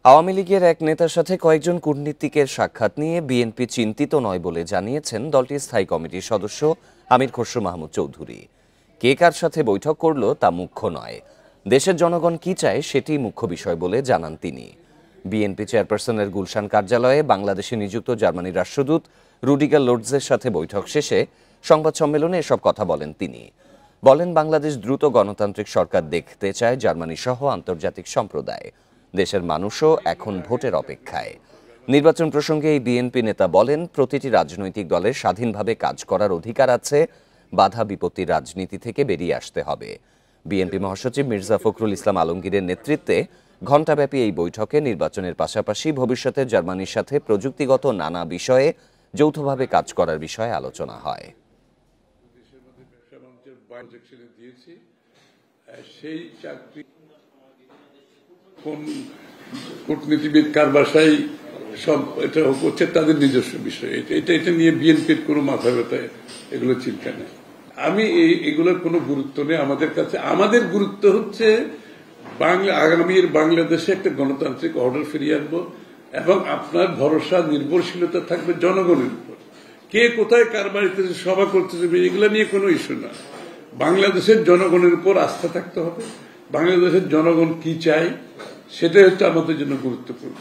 আওয়ামী লীগের এক নেতার সাথে কয়েকজন কূটনীতিকের সাক্ষাৎ নিয়ে বিএনপি চিন্তিত নয় বলে জানিয়েছেন দলটির স্থায়ী কমিটির সদস্য আমির খসরু মাহমুদ চৌধুরী। কে কার সাথে বৈঠক করল তা মুখ্য নয়, দেশের জনগণ কি চায় সেটি মুখ্য বিষয় বলে জানান তিনি। বিএনপি চেয়ারপারসনের গুলশান কার্যালয়ে বাংলাদেশে নিযুক্ত জার্মানির রাষ্ট্রদূত রুডিগার লোটজের সাথে বৈঠক শেষে সংবাদ সম্মেলনে এসব কথা বলেন তিনি। বলেন, বাংলাদেশ দ্রুত গণতান্ত্রিক সরকার দেখতে চায় জার্মানি সহ আন্তর্জাতিক সম্প্রদায়। দেশের মানুষও এখন ভোটের অপেক্ষায়। নির্বাচন প্রসঙ্গে এই বিএনপি নেতা বলেন, প্রতিটি রাজনৈতিক দলের স্বাধীনভাবে কাজ করার অধিকার আছে, বাধা বিপত্তির রাজনীতি থেকে বেরিয়ে আসতে হবে। বিএনপি মহাসচিব মির্জা ফখরুল ইসলাম আলমগীরের নেতৃত্বে ঘণ্টাব্যাপী এই বৈঠকে নির্বাচনের পাশাপাশি ভবিষ্যতে জার্মানির সাথে প্রযুক্তিগত নানা বিষয়ে যৌথভাবে কাজ করার বিষয়ে আলোচনা হয়। সেই চাকরি কোন কূটনীতিবিদ কার বাসায় সব এটা হচ্ছে তাদের নিজস্ব বিষয়। এটা নিয়ে বিএনপির কোনো মাথা ব্যথা এগুলো চিন্তা নেই। আমি এগুলোর কোনো গুরুত্ব নেই আমাদের কাছে। আমাদের গুরুত্ব হচ্ছে আগামীর বাংলাদেশে একটা গণতান্ত্রিক অর্ডার ফিরিয়ে আনবো এবং আপনার ভরসা নির্ভরশীলতা থাকবে জনগণের উপর। কে কোথায় কার বাড়িতে সভা করতেছে এগুলো নিয়ে কোনো ইস্যু না। বাংলাদেশের জনগণের উপর আস্থা থাকতে হবে। বাংলাদেশের জনগণ কি চায় সেটাই হচ্ছে আমাদের জন্য গুরুত্বপূর্ণ।